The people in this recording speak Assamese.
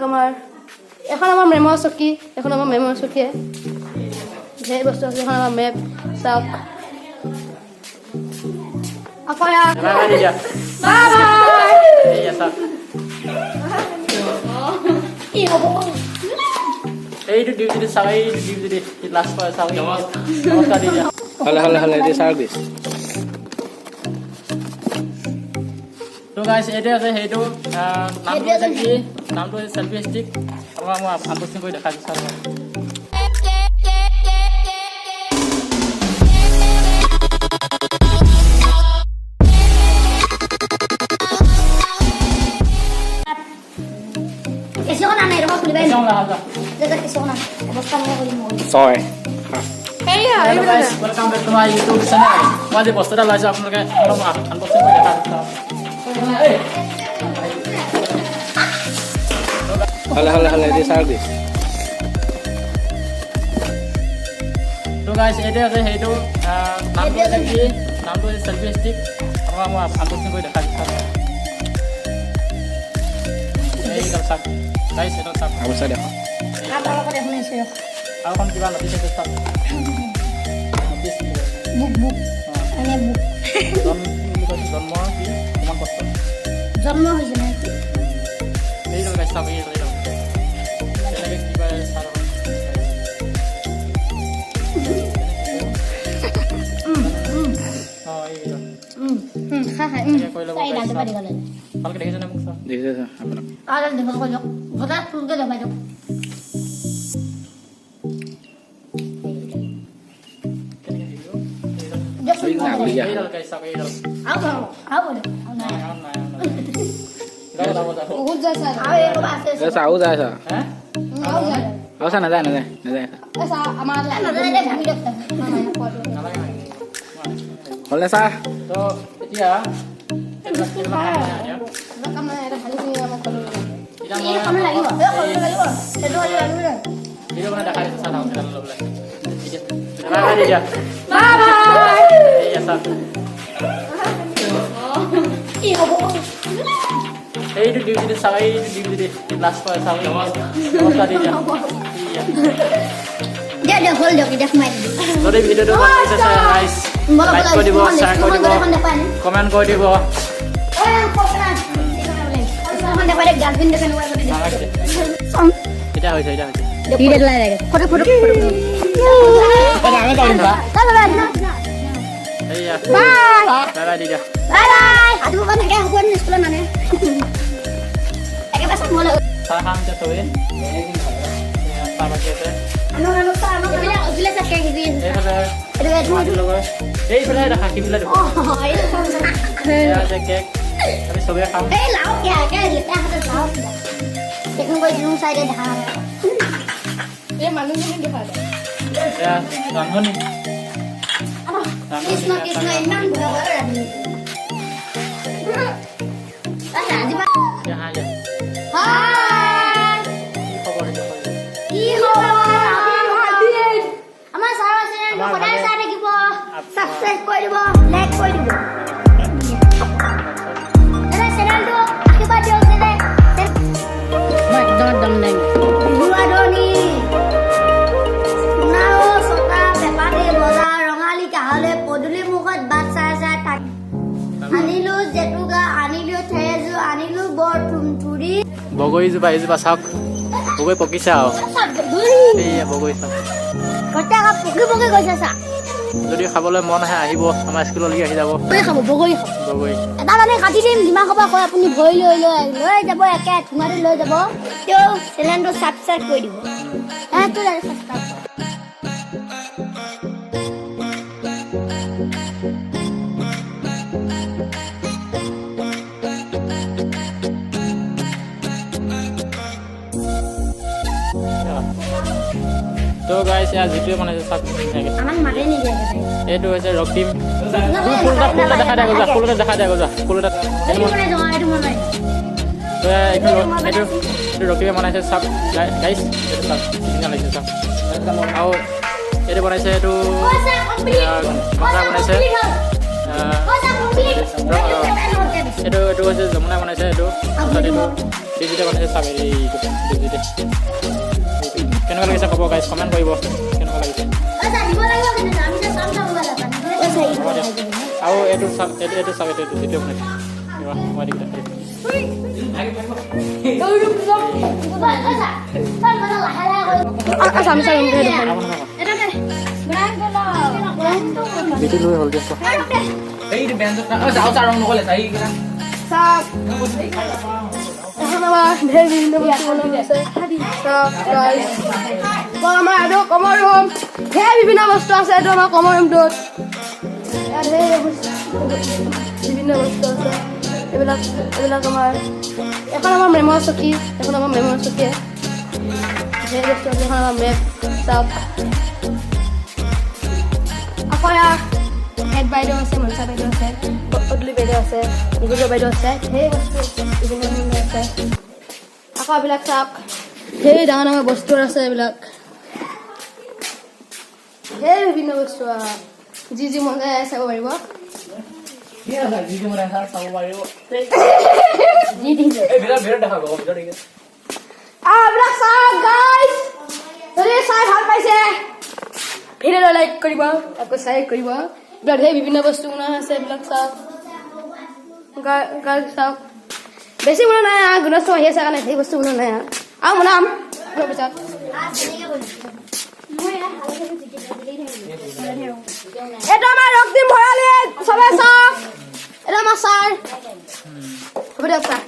আমাৰ এখন আমাৰ মেমো চকী এখন আমাৰ মেমো চকী ঢেৰ বস্তু আছে এখন আমাৰ মেপ চাওক আপয়া কি হ'ব এইটো ডিউটি চাই ডিউটি লাষ্ট পাই চাই নমস্কাৰ দিয়া হলে দি চাওক দিছ তো গাইস এটা আছে হেইটো নামটো আছে কি নামটো আছে সেলফি ষ্টিক মই আনবক্সিং কৰি দেখাই দিছো Sorry. Hey, hello guys, welcome back to my YouTube channel. Moi যে বস্তুটা লাইছো আপোনালোকে আনবক্সিং কৰি দেখাই দিছো হলে দি চাওক দিছ তো গাইস এটা আছে হেইটো নামটো আছে কি নামটো আছে সেলফি ষ্টিক মই আনবক্সিং কৰি দেখাই দিছো এই চাওক গাইস এটা চাওক অবশ্যই দেখো আৰু কোন কিবা নটিছ আছে চাওক বুক এনে বুক জন্ম কি কিমান কষ্ট জন্ম হৈছে না এই গাইস চাওক এই এনেকে কিবা চাওক ভালকে দেখিছে না মোক চাওক দেখিছে আপোনাক আৰু দেখো কই যাওক ভটা ফুলকে লগাই যাওক এইটো ডিউটি চাই ডিউটি লাষ্ট পাই চাই নমস্কাৰ দিয়া dia hol dok dia main যদি ভিডিওটো ভাল লাগিছে গাইস লাইক কৰি দিব শেয়াৰ কৰি দিব কমেন্ট কৰি দিব এটা হৈছে tidak lagi foto iya bye dia bye aduh kan kayak hubungan sekolah mana kayak pasang bola paham jatuhin sama kita anu sama bilang gila kayak gitu এই বেলা এটা হাকি বিলা দেখো ya cek tapi sobe খাম lauk ya kayak kita harus lauk দেখুন কই দিন সাইডে ধান এই মানুষজন দেখা যায় ya রান্ধনি কৃষ্ণ কৃষ্ণ ইমান ভয় করে রান্ধনি আচ্ছা আজিবা ya aja হাই কি খবৰ হাদিন আমাৰ সাৰা চ্যানেলটো সদায় চাই থাকিব সাবস্ক্ৰাইব কৰি দিব লাইক কৰি দিব এটা চ্যানেলটো আশীৰ্বাদ দিয়ক যেনে মই দম নাই বুৱাডনি নাও সকা বেপাৰী বজাৰ ৰঙালী কাহলে পদুলি মুখত বাট চাই চাই তাক আনিলো জেতুকা আনিলো থেজু আনিলো বৰ থুমথুৰি বগৰীজোপা এইজোপা চাওক বগৰী পকিছে আৰু এইয়া বগৰী চাওক কটা পকি পকি গৈছে চা যদি খাবলৈ মন আহে আহিব আমাৰ স্কুললৈ আহি যাব বগৰী এটা মানে কাটি দিম যিমান খাব কয় আপুনি ভৰি লৈ যাব একে তোমাৰে লৈ যাব তেওঁ চেনেলটো ছাবস্ক্ৰাইব কৰি দিব সেইটো ছাবস্ক্ৰাইব তো গাইস ইয়াৰ যিটোৱে বনাইছে চাওক ধুনীয়াকৈ আমাক মাতে নিদিয়ে এইটো হৈছে ৰক টিম ফুল দেখা দিয়া গজা ফুল দেখা দিয়া গজা ফুল এটা এইটো মানে জমা এইটো মনে তো এইটো ৰক টিমে বনাইছে চাওক গাইস এইটো চাওক ধুনীয়া লাগিছে চাওক আৰু এইটো বনাইছে এইটো মজা বনাইছে এইটো হৈছে যমুনা বনাইছে এইটো ডিজিটে বনাইছে চাব এইটো ডিজিটে কেনেকুৱা লাগিছে ক'ব গাইজ কমেণ্ট কৰিব কেনেকুৱা লাগিছে আৰু এইটো চাব এইটো ডিজিটে বনাইছে মই বিটি লৈ হ'ল দিছ এইটো বেঞ্চত যাও চাৰং নকলে চাই গলা চাওক এখন আমাৰ ঢেৰ বিভিন্ন বস্তু বনোৱা আছে চাওক গাইজ আমাৰ এইটো কমন ৰুম ঢেৰ বিভিন্ন বস্তু আছে এইটো আমাৰ কমন ৰুমটোত ইয়াত ঢেৰ বিভিন্ন বস্তু আছে এইবিলাক আমাৰ এখন আমাৰ মেমৰ চকী এখন আমাৰ মেমৰ চকী ঢেৰ বস্তু আছে এখন আমাৰ মেপ চাওক আকৌ ইয়াত হেড বাইদেউ আছে মনসা বাইদেউ আছে পদূলি বাইদেউ আছে নিগুজ বাইদেউ আছে ঢেৰ বস্তু বিভিন্ন ধৰণৰ আছে আকৌ এইবিলাক চাওক ঢেৰ ডাঙৰ ডাঙৰ বস্তু আছে এইবিলাক ঢেৰ বিভিন্ন বস্তু যি যি মন যায় চাব পাৰিব কি আছে যি মই চাব পাৰিব যি দিছে বিৰাট দেখা গ'ল বিৰাট এইবিলাক চাওক গাইজ যদি চাই ভাল পাইছে ভিডিঅ'টো লাইক কৰিব আকৌ শ্বেয়াৰ কৰিব এইবিলাক ঢেৰ বিভিন্ন বস্তু বনোৱা আছে এইবিলাক চাওক গাইজ চাওক বেছি বনোৱা নাই গুণোৎসৱ আহি আছে কাৰণে ঢেৰ বস্তু বনোৱা নাই আৰু বনাম পিছত এইটো আমাৰ ৰক্তিম ভৰালী চবে চাওক এইটো আমাৰ ছাৰ হ'ব দিয়ক ছাৰ